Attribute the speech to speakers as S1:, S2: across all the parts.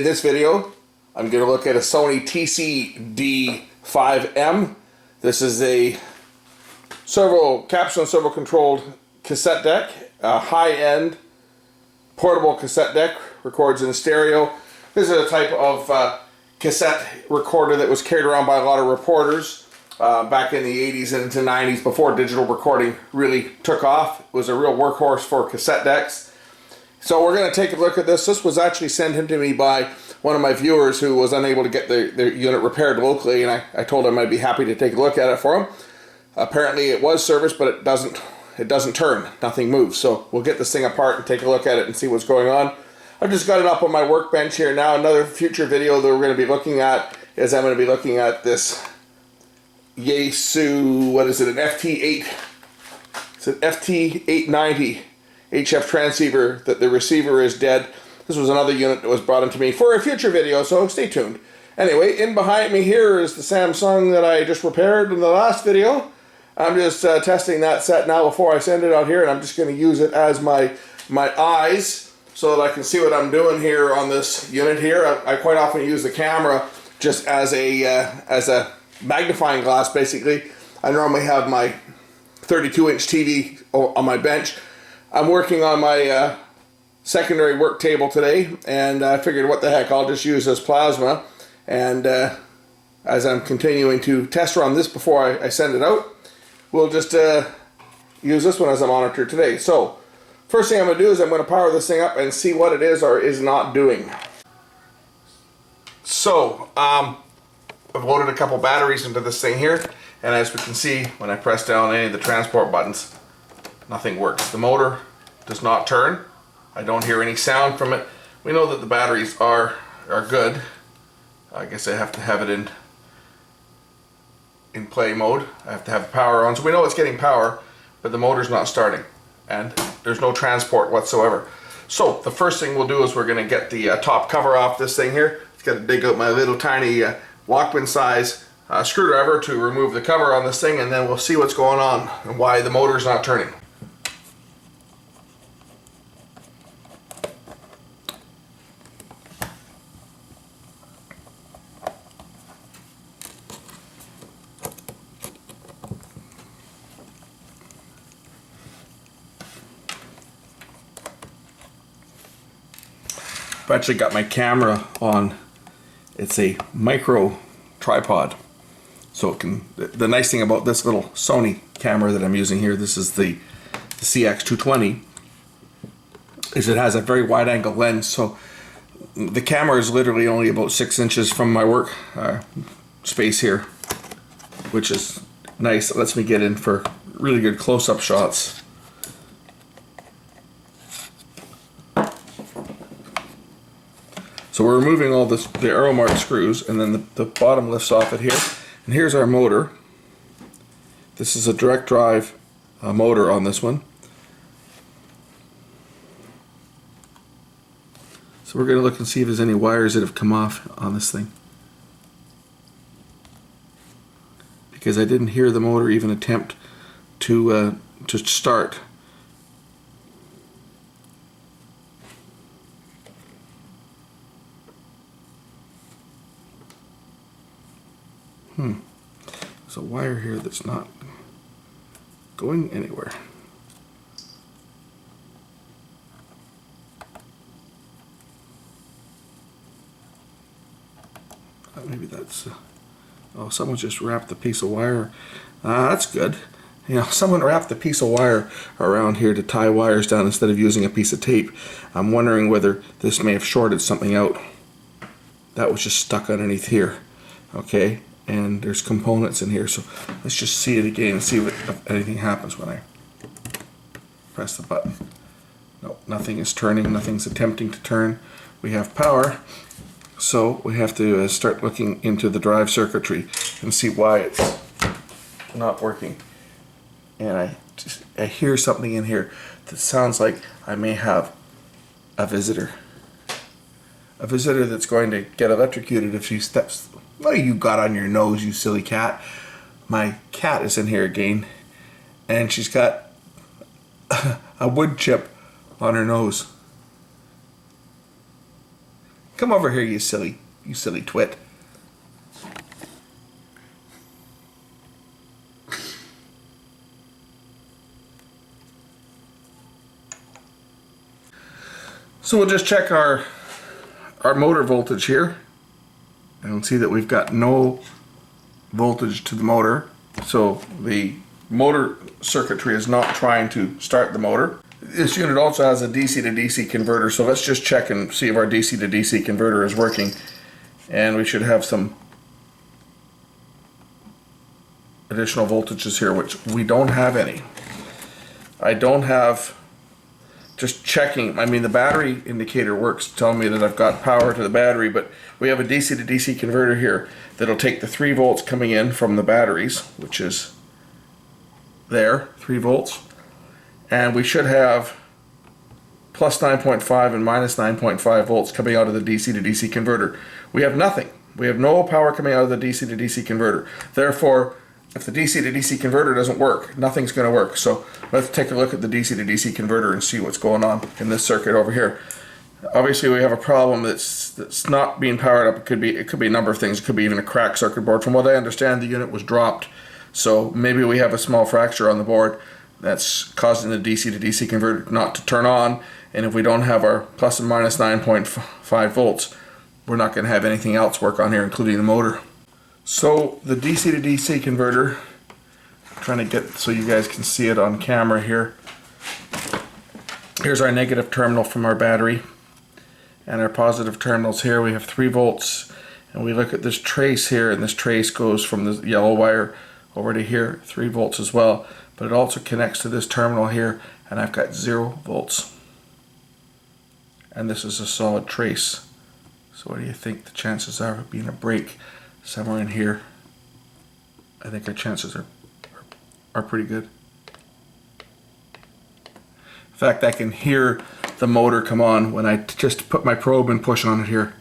S1: In this video, I'm going to look at a Sony TCD5 This is a capsule and servo controlled cassette deck, a high-end portable cassette deck, records in stereo. This is a type of cassette recorder that was carried around by a lot of reporters back in the 80s and into 90s before digital recording really took off. It was a real workhorse for cassette decks. So we're going to take a look at this. This was actually sent in to me by one of my viewers who was unable to get their unit repaired locally, and I told him I'd be happy to take a look at it for him. Apparently it was serviced, but it doesn't turn. Nothing moves. So we'll get this thing apart and take a look at it and see what's going on. I've just got it up on my workbench here now. Another future video that we're going to be looking at is I'm going to be looking at this Yaesu, what is it, an FT8. It's an FT890 HF transceiver that the receiver is dead. This was another unit that was brought into me for a future video, so stay tuned. Anyway, in behind me here is the Samsung that I just repaired in the last video. I'm just testing that set now before I send it out here, and I'm just going to use it as my eyes so that I can see what I'm doing here on this unit here. I quite often use the camera just as a magnifying glass, basically. I normally have my 32-inch TV on my bench. I'm working on my secondary work table today, and I figured what the heck, I'll just use this plasma, and as I'm continuing to test run this before I send it out, we'll just use this one as a monitor today. So first thing I'm going to do is I'm going to power this thing up and see what it is or is not doing. So I've loaded a couple batteries into this thing here, and as we can see, when I press down any of the transport buttons, nothing works. The motor does not turn. I don't hear any sound from it. We know that the batteries are good. I guess I have to have it in play mode. I have to have the power on. So we know it's getting power, but the motor's not starting. And there's no transport whatsoever. So the first thing we'll do is we're going to get the top cover off this thing here. It's got to dig out my little tiny Walkman size screwdriver to remove the cover on this thing, and then we'll see what's going on and why the motor's not turning. I've actually got my camera on. It's a micro tripod, so it can. The nice thing about this little Sony camera that I'm using here, this is the CX220, is it has a very wide angle lens, so the camera is literally only about 6 inches from my work space here, which is nice. It lets me get in for really good close-up shots. So we're removing all the arrow mark screws, and then the bottom lifts off it here. And here's our motor. This is a direct drive motor on this one. So we're going to look and see if there's any wires that have come off on this thing, because I didn't hear the motor even attempt to start. There's a wire here that's not going anywhere. Maybe that's oh, someone just wrapped a piece of wire. That's good. You know, someone wrapped a piece of wire around here to tie wires down instead of using a piece of tape. I'm wondering whether this may have shorted something out. That was just stuck underneath here. Okay. And there's components in here, so let's just see it again and see if anything happens when I press the button. No, nothing is turning, nothing's attempting to turn. We have power, so we have to start looking into the drive circuitry and see why it's not working. And I hear something in here that sounds like I may have a visitor. A visitor that's going to get electrocuted if she steps. What you got on your nose, you silly cat? My cat is in here again, and she's got a wood chip on her nose. Come over here, you silly twit. So we'll just check our motor voltage here, and we'll see that we've got no voltage to the motor. So the motor circuitry is not trying to start the motor. This unit also has a DC to DC converter, so let's just check and see if our DC to DC converter is working. And we should have some additional voltages here, which we don't have any. I don't have, just checking, I mean the battery indicator works telling me that I've got power to the battery, but we have a DC to DC converter here that'll take the 3 volts coming in from the batteries, which is there, 3 volts, and we should have plus 9.5 and minus 9.5 volts coming out of the DC to DC converter. We have nothing. We have no power coming out of the DC to DC converter. Therefore, if the DC to DC converter doesn't work, nothing's going to work. So let's take a look at the DC to DC converter and see what's going on in this circuit over here. Obviously, we have a problem that's not being powered up. It could be a number of things. It could be even a cracked circuit board. From what I understand, the unit was dropped. So maybe we have a small fracture on the board that's causing the DC to DC converter not to turn on. And if we don't have our plus and minus 9.5 volts, we're not going to have anything else work on here, including the motor. So the DC to DC converter, I'm trying to get so you guys can see it on camera here. Here's our negative terminal from our battery, and our positive terminals here. We have 3 volts, and we look at this trace here, and this trace goes from the yellow wire over to here, 3 volts as well, but it also connects to this terminal here, and I've got 0 volts. And this is a solid trace. So what do you think the chances are of being a break somewhere in here? I think our chances are pretty good. In fact, I can hear the motor come on when I just put my probe and push on it here.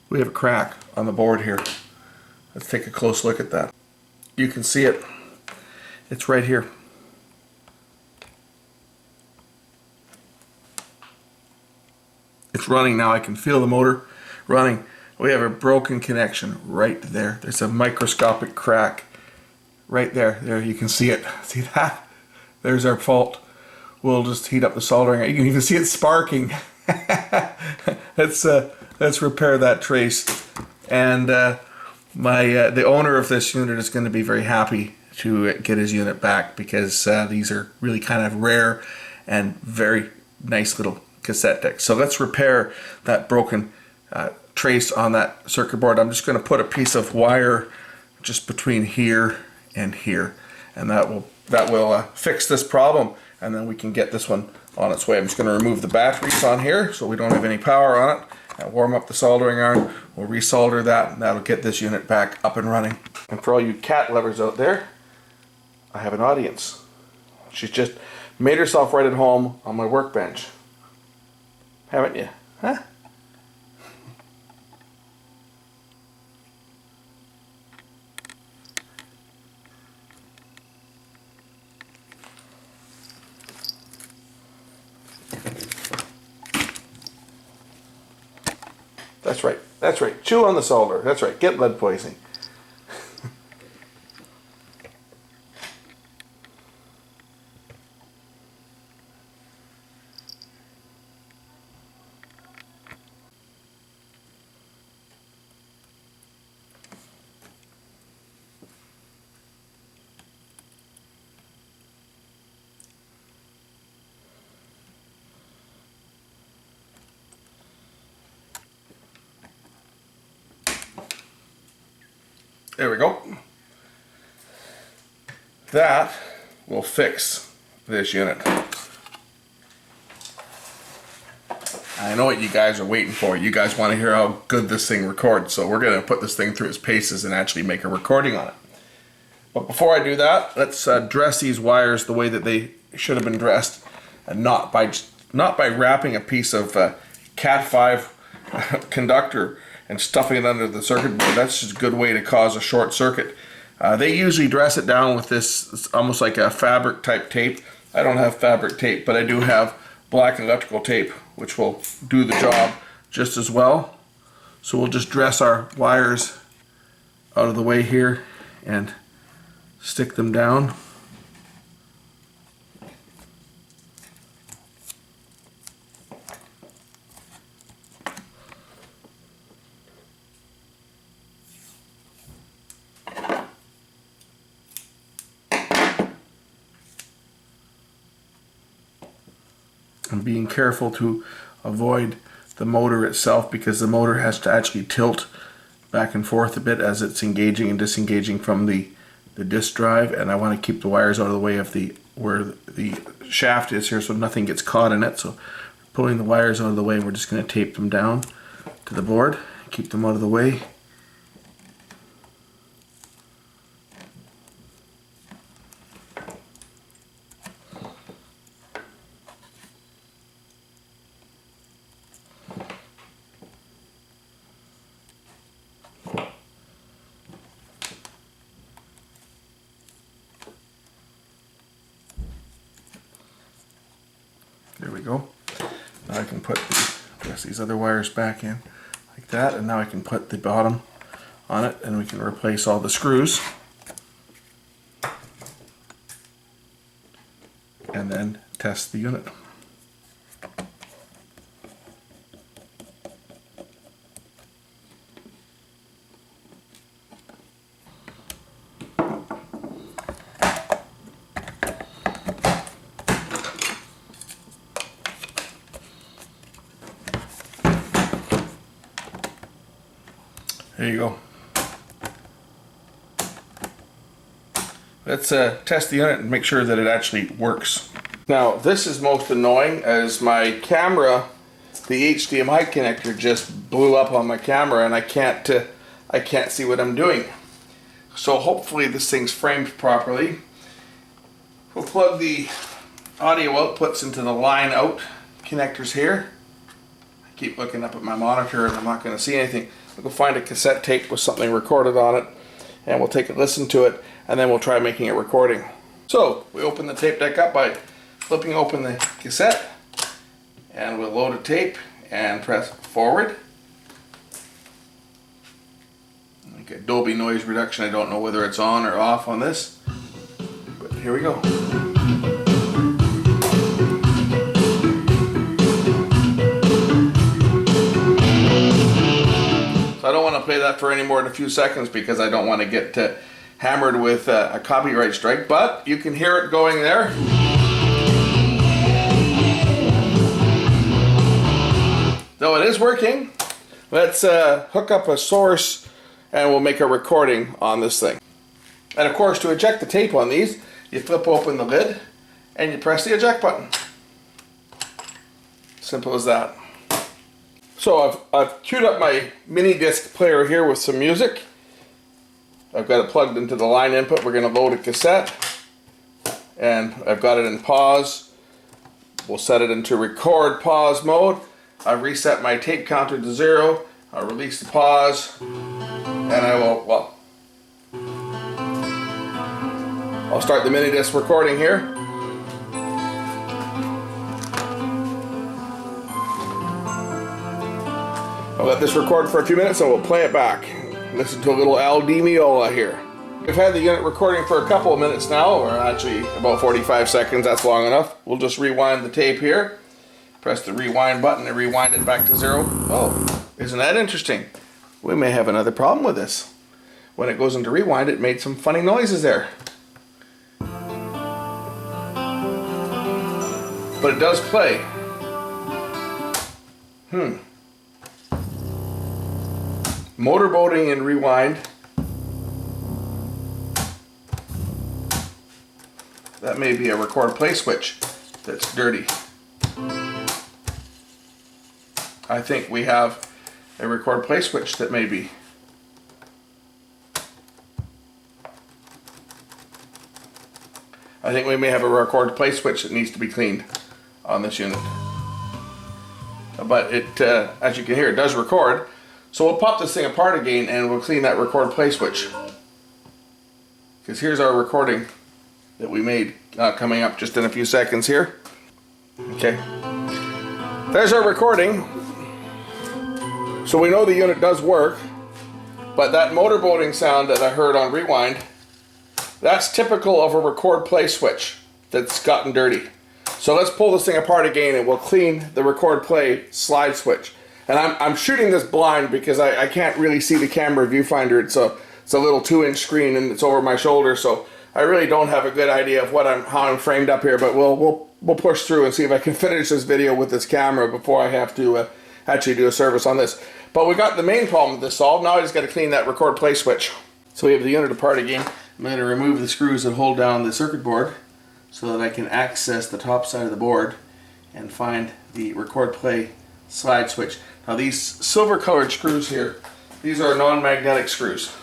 S1: We have a crack on the board here. Let's take a close look at that. You can see it. It's right here. It's running now. I can feel the motor running. We have a broken connection right there. There's a microscopic crack right there. There, you can see it. See that? There's our fault. We'll just heat up the soldering iron. You can even see it sparking. Let's repair that trace. And the owner of this unit is going to be very happy to get his unit back, because these are really kind of rare and very nice little cassette decks. So let's repair that broken trace on that circuit board. I'm just going to put a piece of wire just between here and here, and that will fix this problem, and then we can get this one on its way. I'm just going to remove the batteries on here so we don't have any power on it, and warm up the soldering iron. We'll resolder that, and that'll get this unit back up and running. And for all you cat lovers out there, I have an audience. She's just made herself right at home on my workbench. Haven't you? Huh? That's right. That's right. Chew on the solder. That's right. Get lead poisoning. There we go. That will fix this unit. I know what you guys are waiting for. You guys want to hear how good this thing records, so we're going to put this thing through its paces and actually make a recording on it. But before I do that, let's dress these wires the way that they should have been dressed, and not by wrapping a piece of Cat5 conductor and stuffing it under the circuit board. That's just a good way to cause a short circuit. They usually dress it down with this, it's almost like a fabric type tape. I don't have fabric tape, but I do have black electrical tape, which will do the job just as well. So we'll just dress our wires out of the way here and stick them down. And being careful to avoid the motor itself, because the motor has to actually tilt back and forth a bit as it's engaging and disengaging from the disk drive, and I want to keep the wires out of the way of where the shaft is here so nothing gets caught in it. So pulling the wires out of the way, we're just going to tape them down to the board, keep them out of the way. There we go. Now I can press these other wires back in like that, and now I can put the bottom on it, and we can replace all the screws. And then test the unit. There you go. Let's test the unit and make sure that it actually works. Now this is most annoying, as my camera, the HDMI connector just blew up on my camera, and I can't see what I'm doing. So hopefully this thing's framed properly. We'll plug the audio outputs into the line out connectors here. I keep looking up at my monitor and I'm not going to see anything. We'll find a cassette tape with something recorded on it, and we'll take a listen to it, and then we'll try making a recording. So we open the tape deck up by flipping open the cassette, and we'll load a tape and press forward. Like a Dolby noise reduction, I don't know whether it's on or off on this, but here we go. I don't want to play that for any more than a few seconds because I don't want to get hammered with a copyright strike, but you can hear it going there. So it is working. Let's hook up a source and we'll make a recording on this thing. And of course, to eject the tape on these, you flip open the lid and you press the eject button. Simple as that. So I've queued up my mini disc player here with some music. I've got it plugged into the line input. We're going to load a cassette, and I've got it in pause. We'll set it into record pause mode. I've reset my tape counter to 0. I'll release the pause, and I'll start the mini disc recording here. I'll let this record for a few minutes and we'll play it back. Listen to a little Al Di Meola here. We've had the unit recording for a couple of minutes now, or actually about 45 seconds, that's long enough. We'll just rewind the tape here. Press the rewind button and rewind it back to 0. Oh, isn't that interesting? We may have another problem with this. When it goes into rewind, it made some funny noises there. But it does play. Motorboating and rewind. That may be a record play switch that's dirty. I think we have a record play switch that may be. I think we may have a record play switch that needs to be cleaned on this unit. But it, as you can hear, it does record. So we'll pop this thing apart again and we'll clean that record play switch. Because here's our recording that we made coming up just in a few seconds here. Okay. There's our recording. So we know the unit does work, but that motorboating sound that I heard on rewind, that's typical of a record play switch that's gotten dirty. So let's pull this thing apart again and we'll clean the record play slide switch. And I'm shooting this blind because I can't really see the camera viewfinder. It's a little 2-inch screen and it's over my shoulder, so I really don't have a good idea of how I'm framed up here. But we'll push through and see if I can finish this video with this camera before I have to actually do a service on this. But we got the main problem with this solved. Now I just got to clean that record play switch. So we have the unit apart again. I'm going to remove the screws that hold down the circuit board so that I can access the top side of the board and find the record play slide switch. Now these silver colored screws here, these are non-magnetic screws.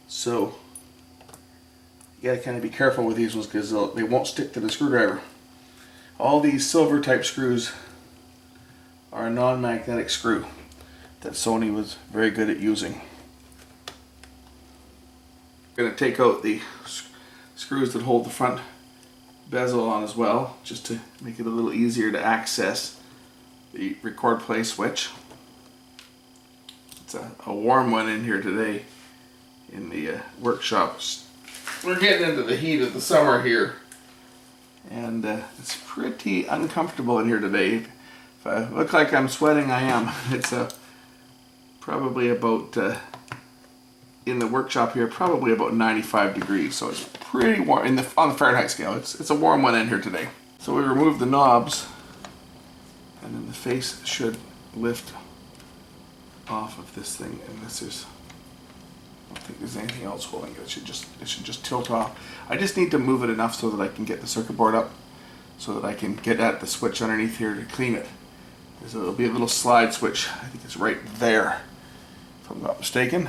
S1: So you gotta kind of be careful with these ones because they won't stick to the screwdriver. All these silver type screws are a non-magnetic screw that Sony was very good at using. I'm going to take out the screws that hold the front bezel on as well, just to make it a little easier to access the record play switch. It's a warm one in here today in the workshop. We're getting into the heat of the summer here, and it's pretty uncomfortable in here today. If I look like I'm sweating, I am. It's probably about, in the workshop here, probably about 95 degrees, so it's pretty warm on the Fahrenheit scale. It's a warm one in here today. So we remove the knobs, and then the face should lift off of this thing, unless I don't think there's anything else holding it. It should just tilt off. I just need to move it enough so that I can get the circuit board up, so that I can get at the switch underneath here to clean it. There'll be a little slide switch. I think it's right there, if I'm not mistaken.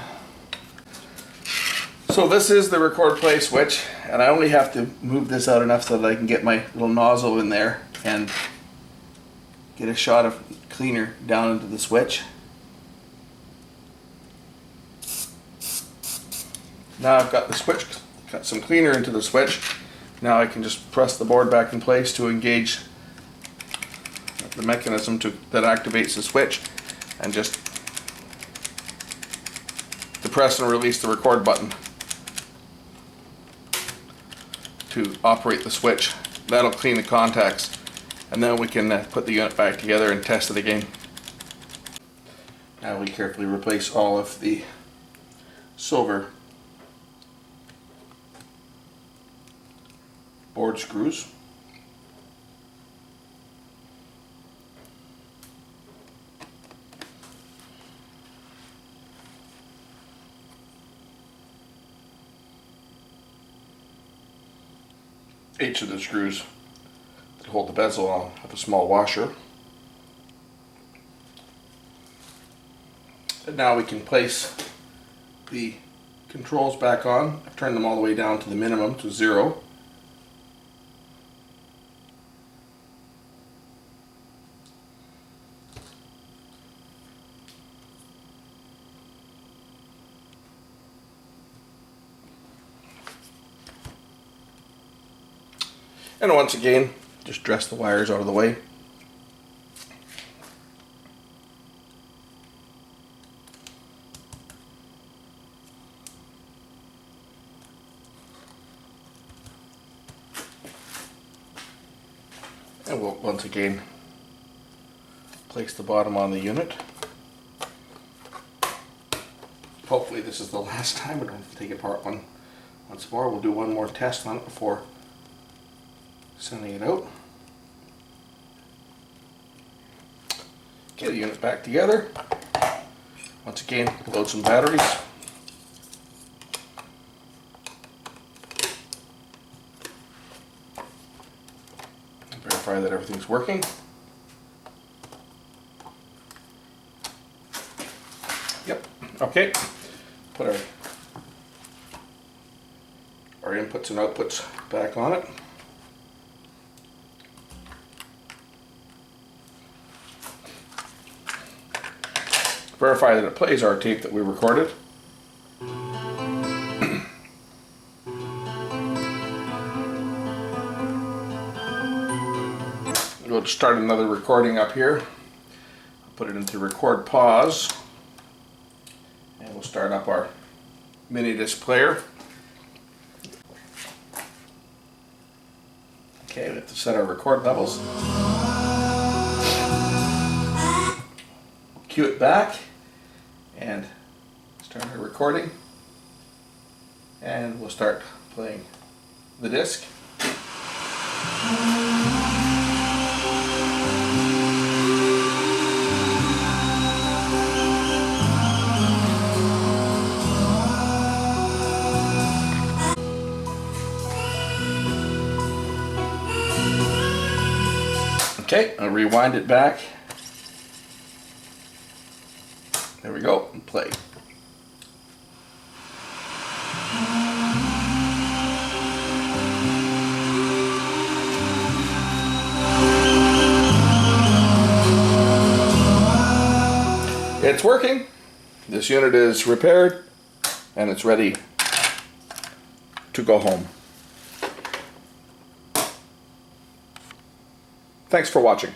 S1: So this is the record play switch, and I only have to move this out enough so that I can get my little nozzle in there and get a shot of cleaner down into the switch. Now I've got the switch, got some cleaner into the switch. Now I can just press the board back in place to engage the mechanism that activates the switch, and just to press and release the record button to operate the switch. That'll clean the contacts, and then we can put the unit back together and test it again. Now we carefully replace all of the silver board screws. Each of the screws that hold the bezel on have a small washer. And now we can place the controls back on. I've turned them all the way down to the minimum, to 0. And once again, just dress the wires out of the way. And we'll once again place the bottom on the unit. Hopefully this is the last time. We don't have to take it apart once more. We'll do one more test on it before sending it out. Get the unit back together. Once again, load some batteries. Verify that everything's working. Yep, okay. Put our inputs and outputs back on it. Verify that it plays our tape that we recorded. Go go to start another recording up here. I'll put it into record pause. And we'll start up our mini disc player. Okay, we have to set our record levels. Cue it back and start our recording. And we'll start playing the disc. Okay, I'll rewind it back. There we go, and play. It's working. This unit is repaired and it's ready to go home. Thanks for watching.